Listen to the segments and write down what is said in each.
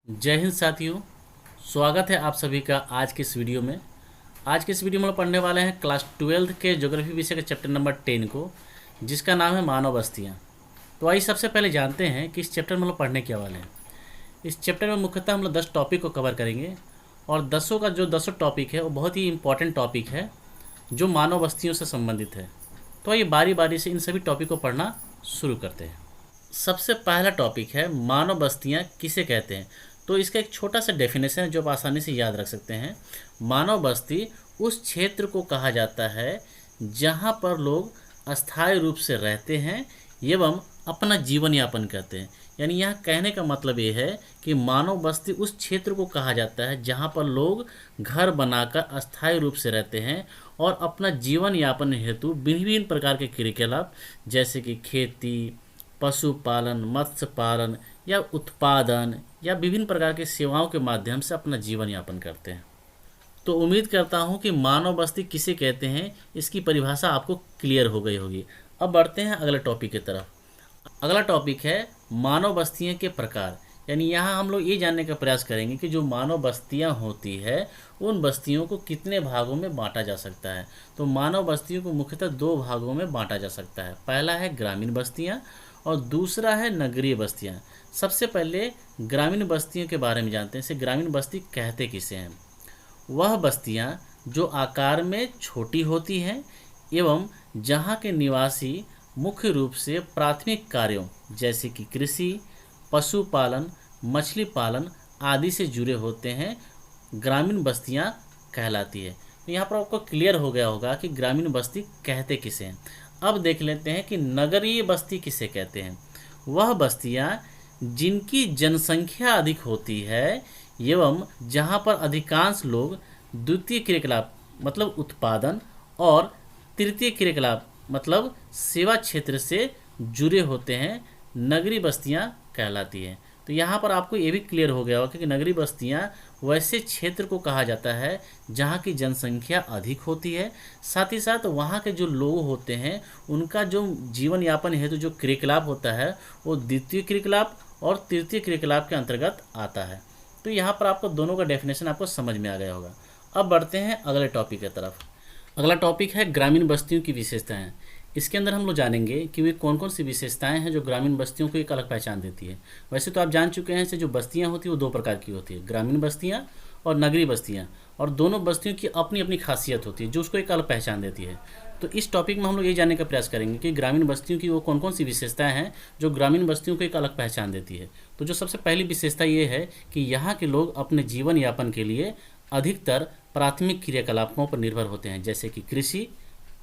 जय हिंद साथियों। स्वागत है आप सभी का आज के इस वीडियो में। आज के इस वीडियो में हम लोग पढ़ने वाले हैं क्लास 12 के ज्योग्राफी विषय के चैप्टर नंबर 10 को, जिसका नाम है मानव बस्तियाँ। तो आइए सबसे पहले जानते हैं कि इस चैप्टर में हम लोग पढ़ने क्या वाले हैं। इस चैप्टर में मुख्यतः हम लोग 10 टॉपिक को कवर करेंगे और 10 टॉपिक है वो बहुत ही इंपॉर्टेंट टॉपिक है जो मानव बस्तियों से संबंधित है। तो आइए बारी बारी से इन सभी टॉपिक को पढ़ना शुरू करते हैं। सबसे पहला टॉपिक है मानव बस्तियाँ किसे कहते हैं। तो इसका एक छोटा सा डेफिनेशन है जो आप आसानी से याद रख सकते हैं। मानव बस्ती उस क्षेत्र को कहा जाता है जहाँ पर लोग अस्थायी रूप से रहते हैं एवं अपना जीवन यापन करते हैं। यानी यहाँ कहने का मतलब ये है कि मानव बस्ती उस क्षेत्र को कहा जाता है जहाँ पर लोग घर बनाकर अस्थायी रूप से रहते हैं और अपना जीवन यापन हेतु भिन्न भिन्न प्रकार के क्रियाकलाप जैसे कि खेती, पशुपालन, मत्स्य पालन या उत्पादन या विभिन्न प्रकार की सेवाओं के माध्यम से अपना जीवन यापन करते हैं। तो उम्मीद करता हूं कि मानव बस्ती किसे कहते हैं इसकी परिभाषा आपको क्लियर हो गई होगी। अब बढ़ते हैं अगले टॉपिक की तरफ। अगला टॉपिक है मानव बस्तियों के प्रकार। यानी यहाँ हम लोग ये जानने का प्रयास करेंगे कि जो मानव बस्तियाँ होती है उन बस्तियों को कितने भागों में बांटा जा सकता है। तो मानव बस्तियों को मुख्यतः 2 भागों में बांटा जा सकता है। पहला है ग्रामीण बस्तियाँ और दूसरा है नगरीय बस्तियाँ। सबसे पहले ग्रामीण बस्तियों के बारे में जानते हैं। इसे ग्रामीण बस्ती कहते किसे हैं। वह बस्तियाँ जो आकार में छोटी होती हैं एवं जहाँ के निवासी मुख्य रूप से प्राथमिक कार्यों जैसे कि कृषि, पशुपालन, मछली पालन आदि से जुड़े होते हैं, ग्रामीण बस्तियाँ कहलाती है। तो यहाँ पर आपको क्लियर हो गया होगा कि ग्रामीण बस्ती कहते किसे हैं। अब देख लेते हैं कि नगरीय बस्ती किसे कहते हैं। वह बस्तियाँ जिनकी जनसंख्या अधिक होती है एवं जहाँ पर अधिकांश लोग द्वितीय क्रियाकलाप मतलब उत्पादन और तृतीय क्रियाकलाप मतलब सेवा क्षेत्र से जुड़े होते हैं, नगरीय बस्तियाँ कहलाती हैं। तो यहाँ पर आपको ये भी क्लियर हो गया होगा कि नगरीय बस्तियाँ वैसे क्षेत्र को कहा जाता है जहाँ की जनसंख्या अधिक होती है, साथ ही साथ वहाँ के जो लोग होते हैं उनका जो जीवन यापन हेतु जो क्रियाकलाप होता है वो द्वितीय क्रियाकलाप और तृतीय क्रियाकलाप के अंतर्गत आता है। तो यहाँ पर आपको दोनों का डेफिनेशन आपको समझ में आ गया होगा। अब बढ़ते हैं अगले टॉपिक की तरफ। अगला टॉपिक है ग्रामीण बस्तियों की विशेषताएँ। इसके अंदर हम लोग जानेंगे कि वे कौन कौन सी विशेषताएं हैं जो ग्रामीण बस्तियों को एक अलग पहचान देती है। वैसे तो आप जान चुके हैं कि जो बस्तियां होती हैं वो 2 प्रकार की होती है, ग्रामीण बस्तियां और नगरीय बस्तियां, और दोनों बस्तियों की अपनी अपनी खासियत होती है जो उसको एक अलग पहचान देती है। तो इस टॉपिक में हम लोग ये जानने का प्रयास करेंगे कि ग्रामीण बस्तियों की वो कौन कौन सी विशेषताएं हैं जो ग्रामीण बस्तियों को एक अलग पहचान देती है। तो जो सबसे पहली विशेषता ये है कि यहाँ के लोग अपने जीवन यापन के लिए अधिकतर प्राथमिक क्रियाकलापों पर निर्भर होते हैं जैसे कि कृषि,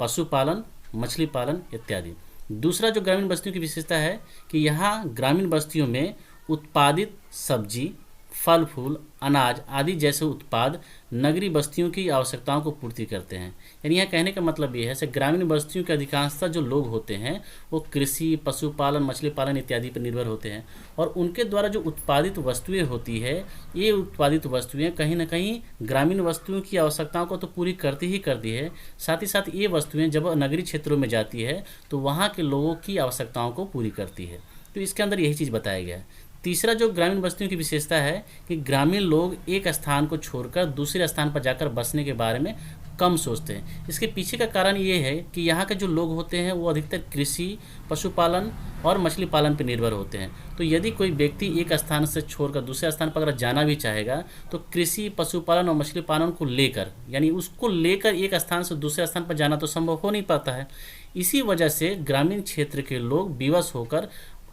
पशुपालन, मछली पालन इत्यादि। दूसरा जो ग्रामीण बस्तियों की विशेषता है कि यहाँ ग्रामीण बस्तियों में उत्पादित सब्जी, फल फूल, अनाज आदि जैसे उत्पाद नगरीय बस्तियों की आवश्यकताओं को पूर्ति करते हैं। यानी यहाँ कहने का मतलब ये है कि ग्रामीण बस्तियों के अधिकांशतः जो लोग होते हैं वो कृषि, पशुपालन, मछली पालन इत्यादि पर निर्भर होते हैं और उनके द्वारा जो उत्पादित वस्तुएं होती है ये उत्पादित वस्तुएं कहीं ना कहीं ग्रामीण वस्तुओं की आवश्यकताओं को तो पूरी करती ही करती है, साथ ही साथ ये वस्तुएं जब नगरीय क्षेत्रों में जाती है तो वहाँ के लोगों की आवश्यकताओं को पूरी करती है। तो इसके अंदर यही चीज़ बताया गया है। तीसरा जो ग्रामीण बस्तियों की विशेषता है कि ग्रामीण लोग एक स्थान को छोड़कर दूसरे स्थान पर जाकर बसने के बारे में कम सोचते हैं। इसके पीछे का कारण ये है कि यहाँ के जो लोग होते हैं वो अधिकतर कृषि, पशुपालन और मछली पालन पर निर्भर होते हैं। तो यदि कोई व्यक्ति एक स्थान से छोड़कर दूसरे स्थान पर अगर जाना भी चाहेगा तो कृषि, पशुपालन और मछली पालन को लेकर यानी उसको लेकर एक स्थान से दूसरे स्थान पर जाना तो संभव हो नहीं पाता है। इसी वजह से ग्रामीण क्षेत्र के लोग विवश होकर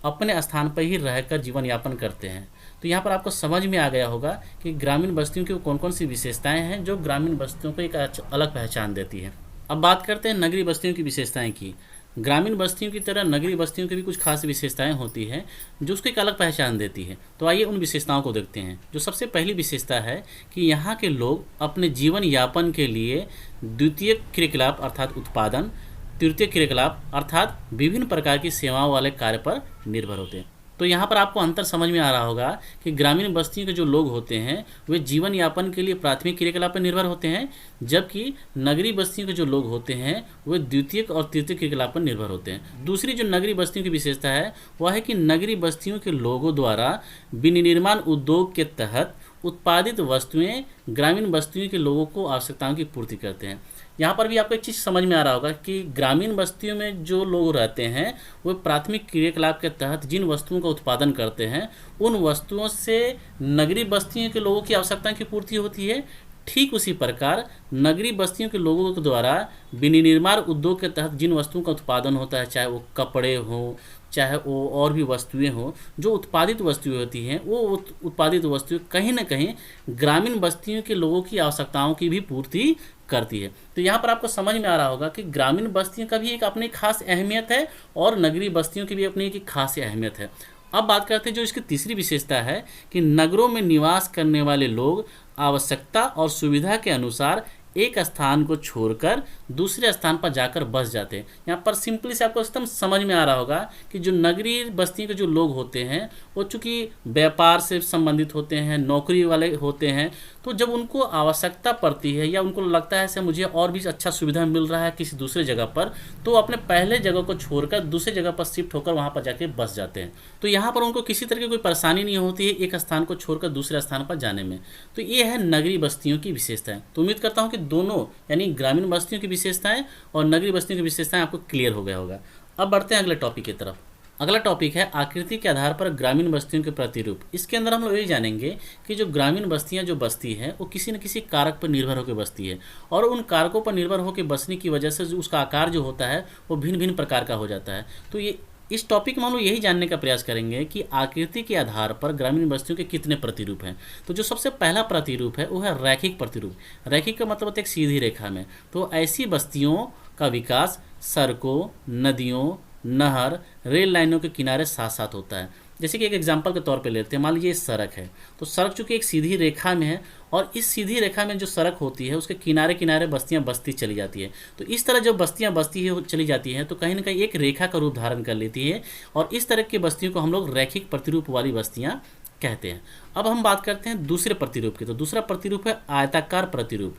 अपने स्थान पर ही रहकर जीवन यापन करते हैं। तो यहाँ पर आपको समझ में आ गया होगा कि ग्रामीण बस्तियों की कौन कौन सी विशेषताएं हैं जो ग्रामीण बस्तियों को एक अलग पहचान देती है। अब बात करते हैं नगरीय बस्तियों की विशेषताएं की। ग्रामीण बस्तियों की तरह नगरीय बस्तियों की भी कुछ खास विशेषताएं होती हैं जो उसको एक अलग पहचान देती है। तो आइए उन विशेषताओं को देखते हैं। जो सबसे पहली विशेषता है कि यहाँ के लोग अपने जीवन यापन के लिए द्वितीय क्रियाकलाप अर्थात उत्पादन, तृतीय क्रियाकलाप अर्थात विभिन्न प्रकार की सेवाओं वाले कार्य पर निर्भर होते हैं। तो यहाँ पर आपको अंतर समझ में आ रहा होगा कि ग्रामीण बस्तियों के जो लोग होते हैं वे जीवन यापन के लिए प्राथमिक क्रियाकलाप पर निर्भर होते हैं, जबकि नगरीय बस्तियों के जो लोग होते हैं वे द्वितीयक और तृतीयक क्रियाकलाप पर निर्भर होते हैं। दूसरी जो नगरीय बस्तियों की विशेषता है वह है कि नगरीय बस्तियों के लोगों द्वारा विनिर्माण उद्योग के तहत उत्पादित वस्तुएं ग्रामीण बस्तियों के लोगों को आवश्यकताओं की पूर्ति करते हैं। यहाँ पर भी आपको एक चीज़ समझ में आ रहा होगा कि ग्रामीण बस्तियों में जो लोग रहते हैं वो प्राथमिक क्रियाकलाप के तहत जिन वस्तुओं का उत्पादन करते हैं उन वस्तुओं से नगरीय बस्तियों के लोगों की आवश्यकताओं की पूर्ति होती है। ठीक उसी प्रकार नगरीय बस्तियों के लोगों के द्वारा विनिर्माण उद्योग के तहत जिन वस्तुओं का उत्पादन होता है, चाहे वो कपड़े हों, चाहे वो और भी वस्तुएं हों, जो उत्पादित वस्तुएं होती हैं वो उत्पादित वस्तुएं कहीं ना कहीं ग्रामीण बस्तियों के लोगों की आवश्यकताओं की भी पूर्ति करती है। तो यहाँ पर आपको समझ में आ रहा होगा कि ग्रामीण बस्तियों का भी एक अपनी खास अहमियत है और नगरीय बस्तियों की भी अपनी एक खास अहमियत है। अब बात करते हैं जो इसकी तीसरी विशेषता है कि नगरों में निवास करने वाले लोग आवश्यकता और सुविधा के अनुसार एक स्थान को छोड़कर दूसरे स्थान पर जाकर बस जाते हैं। यहाँ पर सिंपली से आपको एकदम समझ में आ रहा होगा कि जो नगरीय बस्तियों के जो लोग होते हैं वो चूँकि व्यापार से संबंधित होते हैं, नौकरी वाले होते हैं, तो जब उनको आवश्यकता पड़ती है या उनको लगता है से मुझे और भी अच्छा सुविधा मिल रहा है किसी दूसरे जगह पर, तो अपने पहले जगह को छोड़कर दूसरे जगह पर शिफ्ट होकर वहाँ पर जाके बस जाते हैं। तो यहाँ पर उनको किसी तरह की कोई परेशानी नहीं होती है एक स्थान को छोड़कर दूसरे स्थान पर जाने में। तो ये है नगरीय बस्तियों की विशेषताएं। तो उम्मीद करता हूँ कि दोनों यानी ग्रामीण बस्तियों की विशेषताएं और नगरीय बस्तियों की विशेषताएं आपको क्लियर हो गया होगा। अब बढ़ते हैं अगले टॉपिक की तरफ। अगला टॉपिक है आकृति के आधार पर ग्रामीण बस्तियों के प्रतिरूप। इसके अंदर हम लोग यही जानेंगे कि जो ग्रामीण बस्तियां जो बस्ती है वो किसी न किसी कारक पर निर्भर होकर बसती है और उन कारकों पर निर्भर होकर बसने की वजह से उसका आकार जो होता है वो भिन्न भिन्न प्रकार का हो जाता है। तो ये इस टॉपिक में हम लोग यही जानने का प्रयास करेंगे कि आकृति के आधार पर ग्रामीण बस्तियों के कितने प्रतिरूप हैं। तो जो सबसे पहला प्रतिरूप है वो है रैखिक प्रतिरूप। रैखिक का मतलब होता है एक सीधी रेखा में। तो ऐसी बस्तियों का विकास सड़कों, नदियों, नहर, रेल लाइनों के किनारे साथ साथ होता है। जैसे कि एक एग्जांपल के तौर पे लेते हैं, मान लीजिए सड़क है, तो सड़क चूँकि एक सीधी रेखा में है और इस सीधी रेखा में जो सड़क होती है उसके किनारे किनारे बस्तियां बसती चली जाती है। तो इस तरह जब बस्तियां बसती है चली जाती हैं तो कहीं ना कहीं एक रेखा का रूप धारण कर लेती है और इस तरह की बस्तियों को हम लोग रैखिक प्रतिरूप वाली बस्तियां कहते हैं। अब हम बात करते हैं दूसरे प्रतिरूप की। तो दूसरा प्रतिरूप है आयताकार प्रतिरूप।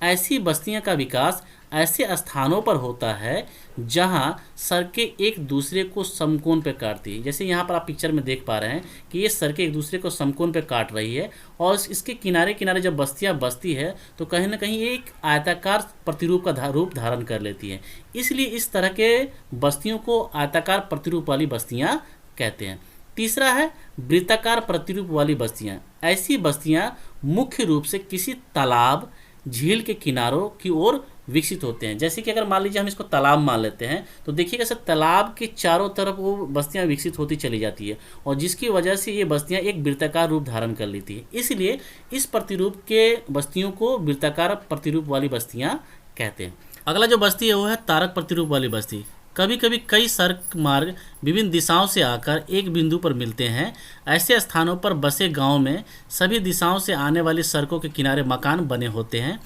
ऐसी बस्तियां का विकास ऐसे स्थानों पर होता है जहां सड़कें एक दूसरे को समकोण पे काटती है। जैसे यहाँ पर आप पिक्चर में देख पा रहे हैं कि ये सड़कें एक दूसरे को समकोण पे काट रही है और इसके किनारे किनारे जब बस्तियां बसती है तो कहीं ना कहीं एक आयताकार प्रतिरूप का रूप धारण कर लेती है। इसलिए इस तरह के बस्तियों को आयताकार प्रतिरूप वाली बस्तियां कहते हैं। तीसरा है वृत्ताकार प्रतिरूप वाली बस्तियां। ऐसी बस्तियां मुख्य रूप से किसी तालाब, झील के किनारों की ओर विकसित होते हैं। जैसे कि अगर मान लीजिए हम इसको तालाब मान लेते हैं तो देखिएगा सर तालाब के चारों तरफ वो बस्तियां विकसित होती चली जाती है और जिसकी वजह से ये बस्तियां एक वृत्ताकार रूप धारण कर लेती है। इसलिए इस प्रतिरूप के बस्तियों को वृत्ताकार प्रतिरूप वाली बस्तियां कहते हैं। अगला जो बस्ती है वो है तारक प्रतिरूप वाली बस्ती। कभी कभी कई सड़क मार्ग विभिन्न दिशाओं से आकर एक बिंदु पर मिलते हैं। ऐसे स्थानों पर बसे गांव में सभी दिशाओं से आने वाली सड़कों के किनारे मकान बने होते हैं।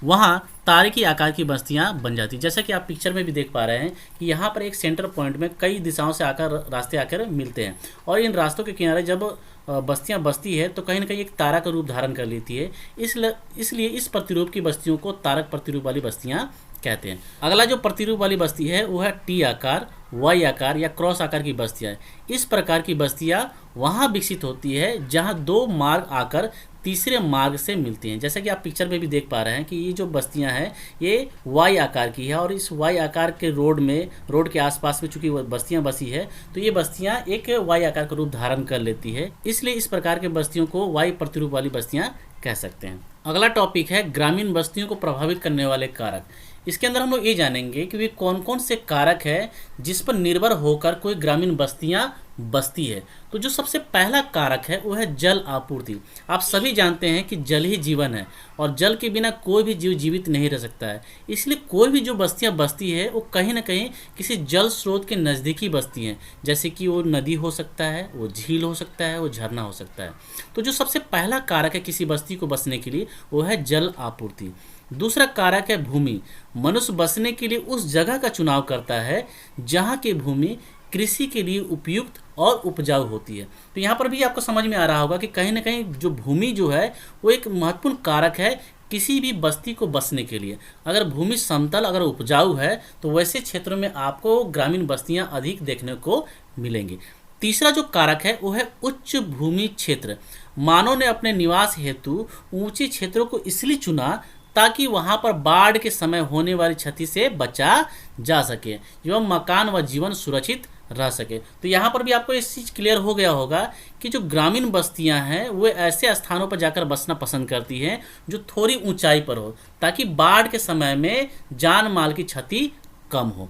वहाँ तारकी आकार की बस्तियाँ बन जाती हैं। जैसा कि आप पिक्चर में भी देख पा रहे हैं कि यहाँ पर एक सेंटर पॉइंट में कई दिशाओं से आकर रास्ते आकर मिलते हैं और इन रास्तों के किनारे जब बस्तियाँ बसती है तो कहीं ना कहीं एक तारा का रूप धारण कर लेती है। इसलिए इस प्रतिरूप की बस्तियों को तारक प्रतिरूप वाली बस्तियाँ कहते हैं। अगला जो प्रतिरूप वाली बस्ती है वो है टी आकार, वाई आकार या क्रॉस आकार की बस्तियाँ। इस प्रकार की बस्तियाँ वहाँ विकसित होती है जहाँ दो मार्ग आकर तीसरे मार्ग से मिलती हैं। जैसा कि आप पिक्चर में भी देख पा रहे हैं कि ये जो बस्तियां हैं ये वाई आकार की है और इस वाई आकार के रोड के आसपास में चूंकि बस्तियां बसी है तो ये बस्तियां एक वाई आकार का रूप धारण कर लेती है। इसलिए इस प्रकार के बस्तियों को वाई प्रतिरूप वाली बस्तियां कह सकते हैं। अगला टॉपिक है ग्रामीण बस्तियों को प्रभावित करने वाले कारक। इसके अंदर हम लोग ये जानेंगे कि वे कौन कौन से कारक हैं जिस पर निर्भर होकर कोई ग्रामीण बस्तियां बसती है। तो जो सबसे पहला कारक है वो है जल आपूर्ति। आप सभी जानते हैं कि जल ही जीवन है और जल के बिना कोई भी जीव जीवित नहीं रह सकता है। इसलिए कोई भी जो बस्तियां बसती है वो कहीं ना कहीं किसी जल स्रोत के नज़दीकी बसती हैं। जैसे कि वो नदी हो सकता है, वो झील हो सकता है, वो झरना हो सकता है। तो जो सबसे पहला कारक है किसी बस्ती को बसने के लिए वो है जल आपूर्ति। दूसरा कारक है भूमि। मनुष्य बसने के लिए उस जगह का चुनाव करता है जहाँ की भूमि कृषि के लिए उपयुक्त और उपजाऊ होती है। तो यहाँ पर भी आपको समझ में आ रहा होगा कि कहीं ना कहीं जो भूमि जो है वो एक महत्वपूर्ण कारक है किसी भी बस्ती को बसने के लिए। अगर भूमि समतल अगर उपजाऊ है तो वैसे क्षेत्रों में आपको ग्रामीण बस्तियां अधिक देखने को मिलेंगी। तीसरा जो कारक है वो है उच्च भूमि क्षेत्र। मानव ने अपने निवास हेतु ऊंचे क्षेत्रों को इसलिए चुना ताकि वहां पर बाढ़ के समय होने वाली क्षति से बचा जा सके एवं मकान व जीवन सुरक्षित रह सके। तो यहाँ पर भी आपको इस चीज़ क्लियर हो गया होगा कि जो ग्रामीण बस्तियाँ हैं वो ऐसे स्थानों पर जाकर बसना पसंद करती हैं जो थोड़ी ऊंचाई पर हो, ताकि बाढ़ के समय में जान माल की क्षति कम हो।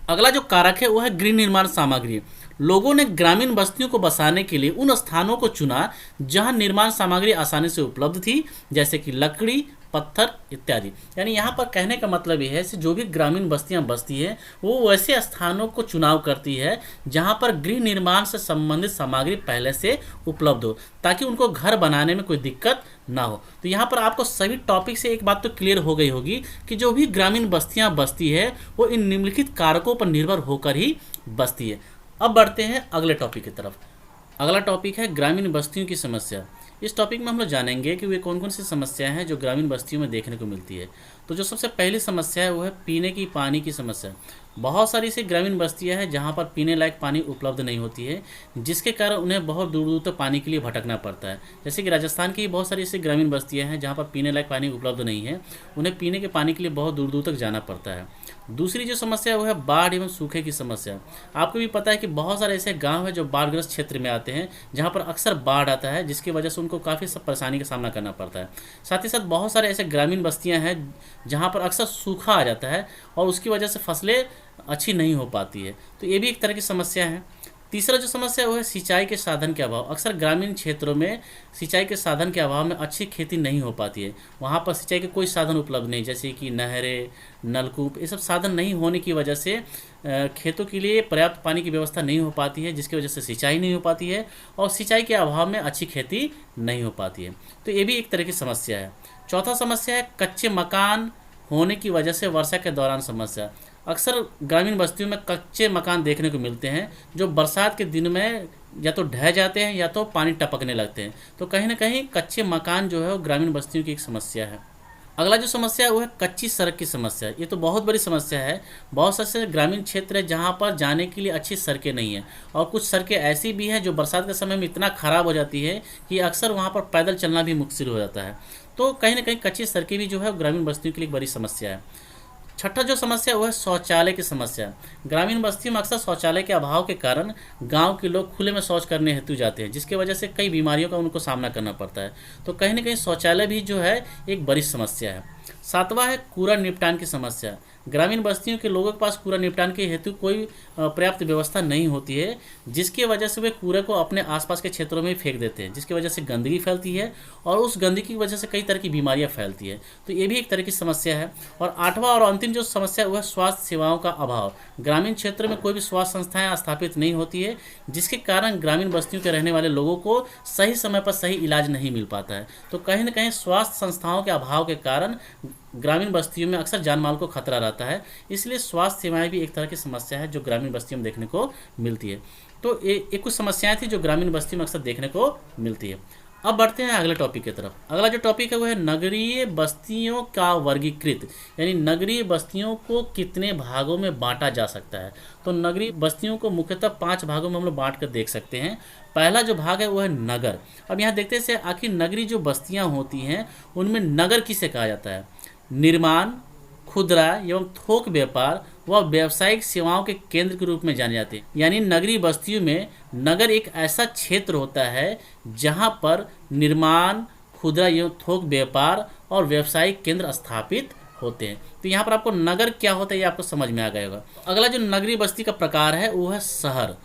अगला जो कारक है वो है गृह निर्माण सामग्री। लोगों ने ग्रामीण बस्तियों को बसाने के लिए उन स्थानों को चुना जहां निर्माण सामग्री आसानी से उपलब्ध थी, जैसे कि लकड़ी, पत्थर इत्यादि। यानी यहाँ पर कहने का मतलब ये है कि जो भी ग्रामीण बस्तियाँ बसती है वो वैसे स्थानों को चुनाव करती है जहाँ पर गृह निर्माण से संबंधित सामग्री पहले से उपलब्ध हो, ताकि उनको घर बनाने में कोई दिक्कत ना हो। तो यहाँ पर आपको सभी टॉपिक से एक बात तो क्लियर हो गई होगी कि जो भी ग्रामीण बस्तियाँ बसती है वो इन निम्नलिखित कारकों पर निर्भर होकर ही बसती है। अब बढ़ते हैं अगले टॉपिक की तरफ। अगला टॉपिक है ग्रामीण बस्तियों की समस्या। इस टॉपिक में हम लोग जानेंगे कि वे कौन कौन सी समस्याएं हैं जो ग्रामीण बस्तियों में देखने को मिलती है। तो जो सबसे पहली समस्या है वो है पीने की पानी की समस्या। बहुत सारी ऐसी ग्रामीण बस्तियां हैं जहां पर पीने लायक पानी उपलब्ध नहीं होती है, जिसके कारण उन्हें बहुत दूर दूर तक पानी के लिए भटकना पड़ता है। जैसे कि राजस्थान की बहुत सारी ऐसी ग्रामीण बस्तियां हैं जहां पर पीने लायक पानी उपलब्ध नहीं है, उन्हें पीने के पानी के लिए बहुत दूर दूर तक जाना पड़ता है। दूसरी जो समस्या है वो है बाढ़ एवं सूखे की समस्या। आपको भी पता है कि बहुत सारे ऐसे गाँव हैं जो बाढ़ग्रस्त क्षेत्र में आते हैं जहाँ पर अक्सर बाढ़ आता है, जिसकी वजह से उनको काफ़ी सब परेशानी का सामना करना पड़ता है। साथ ही साथ बहुत सारे ऐसे ग्रामीण बस्तियां हैं जहां पर अक्सर सूखा आ जाता है और उसकी वजह से फसलें अच्छी नहीं हो पाती है। तो ये भी एक तरह की समस्या है। तीसरा जो समस्या है वो है सिंचाई के साधन के अभाव। अक्सर ग्रामीण क्षेत्रों में सिंचाई के साधन के अभाव में अच्छी खेती नहीं हो पाती है। वहाँ पर सिंचाई के कोई साधन उपलब्ध नहीं, जैसे कि नहरें, नलकूप, ये सब साधन नहीं होने की वजह से खेतों के लिए पर्याप्त पानी की व्यवस्था नहीं हो पाती है, जिसकी वजह से सिंचाई नहीं हो पाती है और सिंचाई के अभाव में अच्छी खेती नहीं हो पाती है। तो ये भी एक तरह की समस्या है। चौथा समस्या है कच्चे मकान होने की वजह से वर्षा के दौरान समस्या। अक्सर ग्रामीण बस्तियों में कच्चे मकान देखने को मिलते हैं जो बरसात के दिन में या तो ढह जाते हैं या तो पानी टपकने लगते हैं। तो कहीं ना कहीं कच्चे मकान जो है वो ग्रामीण बस्तियों की एक समस्या है। अगला जो समस्या है वो है कच्ची सड़क की समस्या। ये तो बहुत बड़ी समस्या है। बहुत सारे ग्रामीण क्षेत्र है जहाँ पर जाने के लिए अच्छी सड़कें नहीं हैं और कुछ सड़कें ऐसी भी हैं जो बरसात के समय में इतना ख़राब हो जाती है कि अक्सर वहाँ पर पैदल चलना भी मुश्किल हो जाता है। तो कहीं ना कहीं कच्ची सड़कें भी जो है ग्रामीण बस्तियों के लिए एक बड़ी समस्या है। छठा जो समस्या वो है शौचालय की समस्या। ग्रामीण बस्तियों में अक्सर शौचालय के अभाव के कारण गांव के लोग खुले में शौच करने हेतु जाते हैं, जिसकी वजह से कई बीमारियों का उनको सामना करना पड़ता है। तो कहीं ना कहीं शौचालय भी जो है एक बड़ी समस्या है। सातवां है कूड़ा निपटान की समस्या। ग्रामीण बस्तियों के लोगों के पास कूड़ा निपटान के हेतु कोई पर्याप्त व्यवस्था नहीं होती है, जिसकी वजह से वे कूड़े को अपने आसपास के क्षेत्रों में फेंक देते हैं, जिसकी वजह से गंदगी फैलती है और उस गंदगी की वजह से कई तरह की बीमारियां फैलती है। तो ये भी एक तरह की समस्या है। और आठवां और अंतिम जो समस्या वह स्वास्थ्य सेवाओं का अभाव। ग्रामीण क्षेत्र में कोई भी स्वास्थ्य संस्थाएं स्थापित नहीं होती है, जिसके कारण ग्रामीण बस्तियों के रहने वाले लोगों को सही समय पर सही इलाज नहीं मिल पाता है। तो कहीं ना कहीं स्वास्थ्य संस्थाओं के अभाव के कारण ग्रामीण बस्तियों में अक्सर जान माल को खतरा रहता है। इसलिए स्वास्थ्य सेवाएं भी एक तरह की समस्या है जो ग्रामीण बस्तियों में देखने को मिलती है। तो ये कुछ समस्याएं थी जो ग्रामीण बस्तियों में अक्सर देखने को मिलती है। अब बढ़ते हैं अगले टॉपिक की तरफ। अगला जो टॉपिक है वो है नगरीय बस्तियों का वर्गीकृत, यानी नगरीय बस्तियों को कितने भागों में बांटा जा सकता है। तो नगरीय बस्तियों को मुख्यतः 5 भागों में हम लोग बांट कर देख सकते हैं। पहला जो भाग है वो है नगर। अब यहाँ देखते हैं आखिर नगरीय जो बस्तियाँ होती हैं उनमें नगर किसे कहा जाता है। निर्माण, खुदरा एवं थोक व्यापार व व्यावसायिक सेवाओं के केंद्र के रूप में जाने जाते हैं। यानी नगरीय बस्तियों में नगर एक ऐसा क्षेत्र होता है जहां पर निर्माण, खुदरा एवं थोक व्यापार और व्यावसायिक केंद्र स्थापित होते हैं। तो यहाँ पर आपको नगर क्या होता है ये आपको समझ में आ गया होगा। अगला जो नगरीय बस्ती का प्रकार है वो है शहर।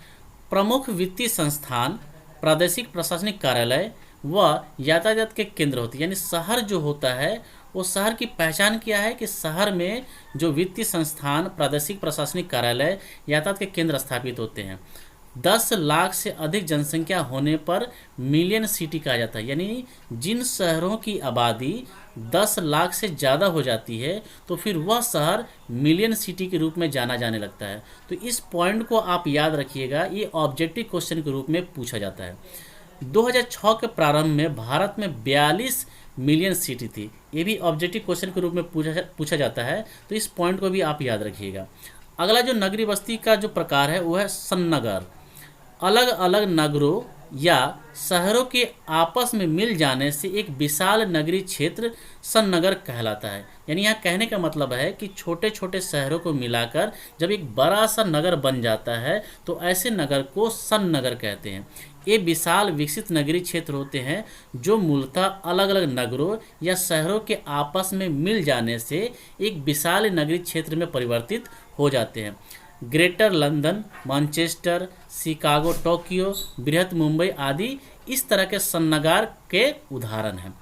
प्रमुख वित्तीय संस्थान, प्रादेशिक प्रशासनिक कार्यालय व यातायात के केंद्र होते हैं। यानी शहर जो होता है वो शहर की पहचान क्या है कि शहर में जो वित्तीय संस्थान, प्रादेशिक प्रशासनिक कार्यालय, यातायात के केंद्र स्थापित होते हैं। 10 लाख से अधिक जनसंख्या होने पर मिलियन सिटी कहा जाता है। यानी जिन शहरों की आबादी 10 लाख से ज़्यादा हो जाती है तो फिर वह शहर मिलियन सिटी के रूप में जाना जाने लगता है। तो इस पॉइंट को आप याद रखिएगा, ये ऑब्जेक्टिव क्वेश्चन के रूप में पूछा जाता है। 2006 के प्रारंभ में भारत में 42 मिलियन सिटी थी। ये भी ऑब्जेक्टिव क्वेश्चन के रूप में पूछा जाता है, तो इस पॉइंट को भी आप याद रखिएगा। अगला जो नगरीय बस्ती का जो प्रकार है वो है सन्नगर। अलग अलग नगरों या शहरों के आपस में मिल जाने से एक विशाल नगरीय क्षेत्र सन्नगर कहलाता है। यानी यहाँ कहने का मतलब है कि छोटे छोटे शहरों को मिलाकर जब एक बड़ा सा नगर बन जाता है तो ऐसे नगर को सन्नगर कहते हैं। ये विशाल विकसित नगरीय क्षेत्र होते हैं जो मूलतः अलग अलग नगरों या शहरों के आपस में मिल जाने से एक विशाल नगरीय क्षेत्र में परिवर्तित हो जाते हैं। Greater London, Manchester, Chicago, Tokyo, बृहत मुंबई आदि इस तरह के सन्नगर के उदाहरण हैं।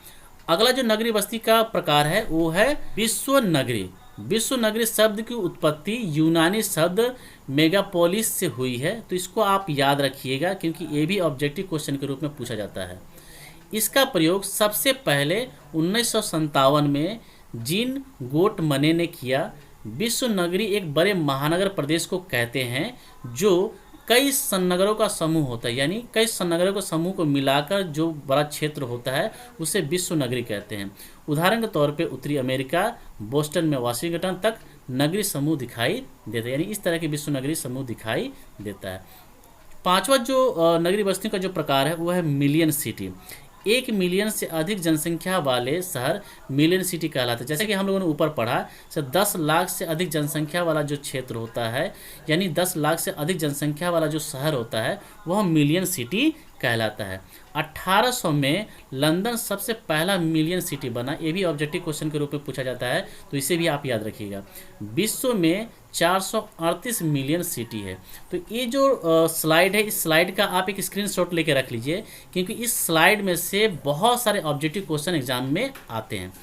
अगला जो नगरीय बस्ती का प्रकार है वो है विश्व नगरी। विश्व नगरी शब्द की उत्पत्ति यूनानी शब्द मेगापोलिस से हुई है, तो इसको आप याद रखिएगा क्योंकि ये भी ऑब्जेक्टिव क्वेश्चन के रूप में पूछा जाता है। इसका प्रयोग सबसे पहले 1957 में जीन गोटमने ने किया। विश्व नगरी एक बड़े महानगर प्रदेश को कहते हैं जो कई सन्नगरों का समूह होता है। यानी कई सन्नगरों के समूह को मिलाकर जो बड़ा क्षेत्र होता है उसे विश्व नगरी कहते हैं। उदाहरण के तौर पे उत्तरी अमेरिका, बोस्टन में वाशिंगटन तक नगरी समूह दिखाई देता है। यानी इस तरह के विश्व नगरी समूह दिखाई देता है। पांचवा जो नगरीय बस्तियों का जो प्रकार है वो है मिलियन सिटी। 1 मिलियन से अधिक जनसंख्या वाले शहर मिलियन सिटी कहलाते हैं। जैसे कि हम लोगों ने ऊपर पढ़ा, 10 लाख से अधिक जनसंख्या वाला जो क्षेत्र होता है, यानी 10 लाख से अधिक जनसंख्या वाला जो शहर होता है वह मिलियन सिटी कहलाता है। 1800 में लंदन सबसे पहला मिलियन सिटी बना। ये भी ऑब्जेक्टिव क्वेश्चन के रूप में पूछा जाता है, तो इसे भी आप याद रखिएगा। विश्व में 438 मिलियन सिटी है। तो ये जो स्लाइड है, इस स्लाइड का आप एक स्क्रीनशॉट लेके रख लीजिए क्योंकि इस स्लाइड में से बहुत सारे ऑब्जेक्टिव क्वेश्चन एग्जाम में आते हैं।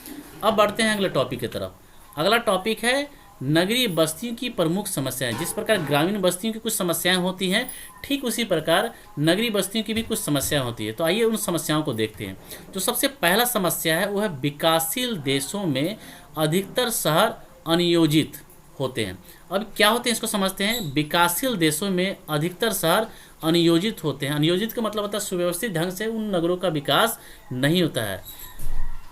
अब बढ़ते हैं अगले टॉपिक की तरफ। अगला टॉपिक है नगरीय बस्तियों की प्रमुख समस्याएं। जिस प्रकार ग्रामीण बस्तियों की कुछ समस्याएं होती हैं, ठीक उसी प्रकार नगरीय बस्तियों की भी कुछ समस्याएं होती है। तो आइए उन समस्याओं को देखते हैं। जो सबसे पहला समस्या है वो है विकासशील देशों में अधिकतर शहर अनियोजित होते हैं। अब क्या होते हैं इसको समझते हैं। विकासशील देशों में अधिकतर शहर अनियोजित होते हैं। अनियोजित का मतलब होता है सुव्यवस्थित ढंग से उन नगरों का विकास नहीं होता है।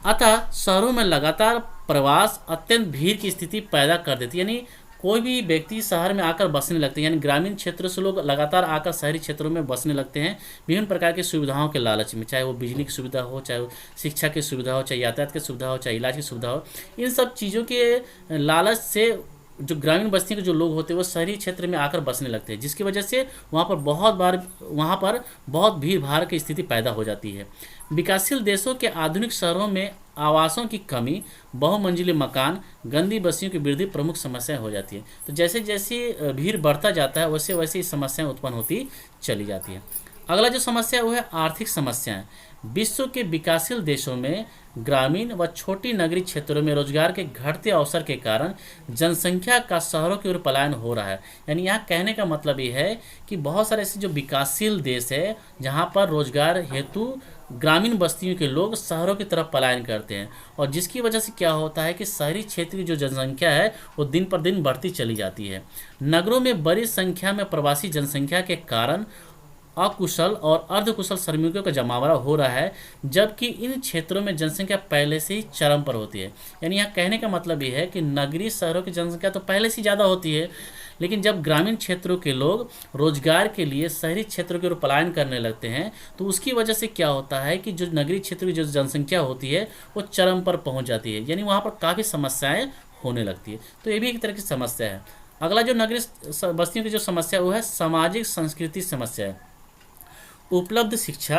अतः शहरों में लगातार प्रवास अत्यंत भीड़ की स्थिति पैदा कर देती है। यानी कोई भी व्यक्ति शहर में आकर बसने लगते हैं, यानी ग्रामीण क्षेत्रों से लोग लगातार आकर शहरी क्षेत्रों में बसने लगते हैं विभिन्न प्रकार की सुविधाओं के लालच में, चाहे वो बिजली की सुविधा हो, चाहे वो शिक्षा की सुविधा हो, चाहे यातायात की सुविधा हो, चाहे इलाज की सुविधा हो। इन सब चीज़ों के लालच से जो ग्रामीण बस्ती के जो लोग होते हैं वो शहरी क्षेत्र में आकर बसने लगते हैं, जिसकी वजह से वहाँ पर बहुत भीड़ भाड़ की स्थिति पैदा हो जाती है। विकासशील देशों के आधुनिक शहरों में आवासों की कमी, बहुमंजिले मकान, गंदी बस्तियों की वृद्धि प्रमुख समस्याएं हो जाती है। तो जैसे जैसे भीड़ बढ़ता जाता है वैसे वैसे समस्याएं उत्पन्न होती चली जाती है। अगला जो समस्या वो है आर्थिक समस्याएं। विश्व के विकासशील देशों में ग्रामीण व छोटी नगरीय क्षेत्रों में रोजगार के घटते अवसर के कारण जनसंख्या का शहरों की ओर पलायन हो रहा है। यानी यहाँ कहने का मतलब ये है कि बहुत सारे ऐसे जो विकासशील देश है जहाँ पर रोजगार हेतु ग्रामीण बस्तियों के लोग शहरों की तरफ पलायन करते हैं, और जिसकी वजह से क्या होता है कि शहरी क्षेत्र की जो जनसंख्या है वो दिन पर दिन बढ़ती चली जाती है। नगरों में बड़ी संख्या में प्रवासी जनसंख्या के कारण अकुशल और अर्धकुशल श्रमिकों का जमावड़ा हो रहा है, जबकि इन क्षेत्रों में जनसंख्या पहले से ही चरम पर होती है। यानी यहाँ कहने का मतलब ये है कि नगरीय शहरों की जनसंख्या तो पहले से ज़्यादा होती है, लेकिन जब ग्रामीण क्षेत्रों के लोग रोजगार के लिए शहरी क्षेत्रों की ओर पलायन करने लगते हैं तो उसकी वजह से क्या होता है कि जो नगरीय क्षेत्र की जो जनसंख्या होती है वो चरम पर पहुँच जाती है। यानी वहाँ पर काफ़ी समस्याएँ होने लगती है। तो ये भी एक तरह की समस्या है। अगला जो नगरीय बस्तियों की जो समस्या वो है सामाजिक संस्कृति समस्या है। उपलब्ध शिक्षा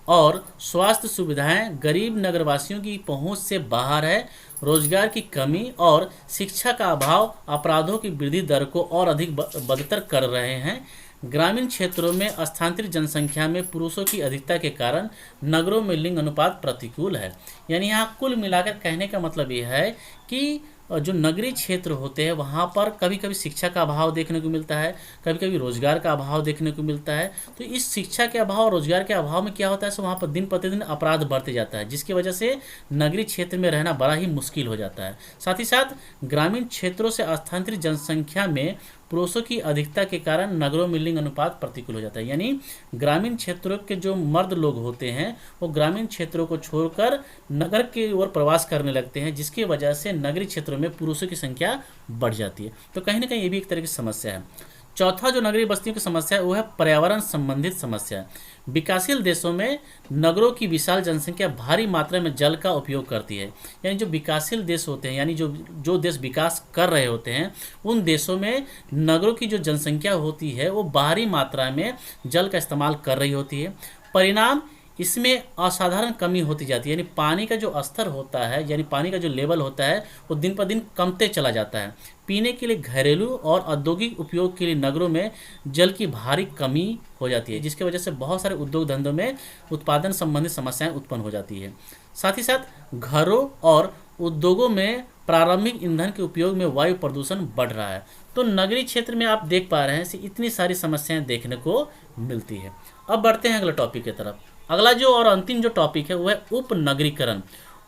और स्वास्थ्य सुविधाएं गरीब नगरवासियों की पहुंच से बाहर है। रोजगार की कमी और शिक्षा का अभाव अपराधों की वृद्धि दर को और अधिक बदतर कर रहे हैं। ग्रामीण क्षेत्रों में स्थानांतरित जनसंख्या में पुरुषों की अधिकता के कारण नगरों में लिंग अनुपात प्रतिकूल है। यानी यहाँ कुल मिलाकर कहने का मतलब यह है कि जो नगरीय क्षेत्र होते हैं वहाँ पर कभी कभी शिक्षा का अभाव देखने को मिलता है, कभी कभी रोजगार का अभाव देखने को मिलता है। तो इस शिक्षा के अभाव और रोजगार के अभाव में क्या होता है, सो वहाँ पर दिन प्रतिदिन अपराध बढ़ते जाता है, जिसकी वजह से नगरीय क्षेत्र में रहना बड़ा ही मुश्किल हो जाता है। साथ ही साथ ग्रामीण क्षेत्रों से स्थानांतरित जनसंख्या में पुरुषों की अधिकता के कारण नगरों में लिंग अनुपात प्रतिकूल हो जाता है। यानी ग्रामीण क्षेत्रों के जो मर्द लोग होते हैं वो ग्रामीण क्षेत्रों को छोड़कर नगर की ओर प्रवास करने लगते हैं, जिसकी वजह से नगरीय क्षेत्रों में पुरुषों की संख्या बढ़ जाती है। तो कहीं ना कहीं ये भी एक तरह की समस्या है। चौथा जो नगरीय बस्तियों की समस्या है वो है पर्यावरण संबंधित समस्या। विकासशील देशों में नगरों की विशाल जनसंख्या भारी मात्रा में जल का उपयोग करती है। यानी जो विकासशील देश होते हैं, यानी जो देश विकास कर रहे होते हैं, उन देशों में नगरों की जो जनसंख्या होती है वो भारी मात्रा में जल का इस्तेमाल कर रही होती है। परिणाम इसमें असाधारण कमी होती जाती है। यानी पानी का जो स्तर होता है, यानी पानी का जो लेवल होता है वो दिन पर दिन कमते चला जाता है। पीने के लिए घरेलू और औद्योगिक उपयोग के लिए नगरों में जल की भारी कमी हो जाती है, जिसकी वजह से बहुत सारे उद्योग धंधों में उत्पादन संबंधित समस्याएं उत्पन्न हो जाती है। साथ ही साथ घरों और उद्योगों में प्रारंभिक ईंधन के उपयोग में वायु प्रदूषण बढ़ रहा है। तो नगरीय क्षेत्र में आप देख पा रहे हैं इतनी सारी समस्याएं देखने को मिलती है। अब बढ़ते हैं अगले टॉपिक की तरफ। अगला जो और अंतिम जो टॉपिक है वो है उपनगरीकरण।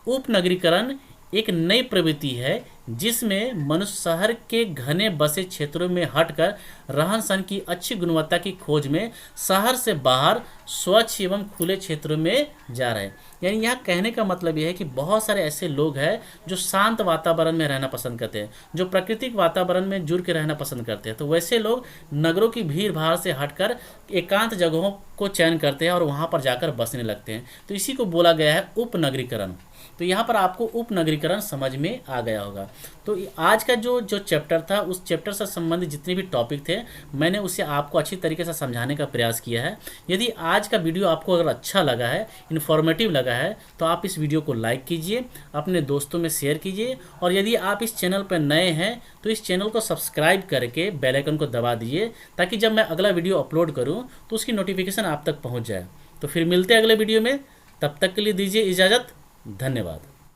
उपनगरीकरण एक नई प्रवृत्ति है जिसमें मनुष्य शहर के घने बसे क्षेत्रों में हटकर रहन सहन की अच्छी गुणवत्ता की खोज में शहर से बाहर स्वच्छ एवं खुले क्षेत्रों में जा रहे हैं। यानी यहाँ कहने का मतलब यह है कि बहुत सारे ऐसे लोग हैं जो शांत वातावरण में रहना पसंद करते हैं, जो प्राकृतिक वातावरण में जुड़ के रहना पसंद करते हैं। तो वैसे लोग नगरों की भीड़ भाड़ से हटकर एकांत जगहों को चयन करते हैं और वहाँ पर जाकर बसने लगते हैं। तो इसी को बोला गया है उपनगरीकरण। तो यहाँ पर आपको उपनगरीकरण समझ में आ गया होगा। तो आज का जो चैप्टर था, उस चैप्टर से संबंधित जितने भी टॉपिक थे मैंने उसे आपको अच्छी तरीके से समझाने का प्रयास किया है। यदि आज का वीडियो आपको अगर अच्छा लगा है, इन्फॉर्मेटिव लगा है, तो आप इस वीडियो को लाइक कीजिए, अपने दोस्तों में शेयर कीजिए, और यदि आप इस चैनल पर नए हैं तो इस चैनल को सब्सक्राइब करके बेल आइकन को दबा दीजिए, ताकि जब मैं अगला वीडियो अपलोड करूँ तो उसकी नोटिफिकेशन आप तक पहुँच जाए। तो फिर मिलते हैं अगले वीडियो में, तब तक के लिए दीजिए इजाज़त। धन्यवाद।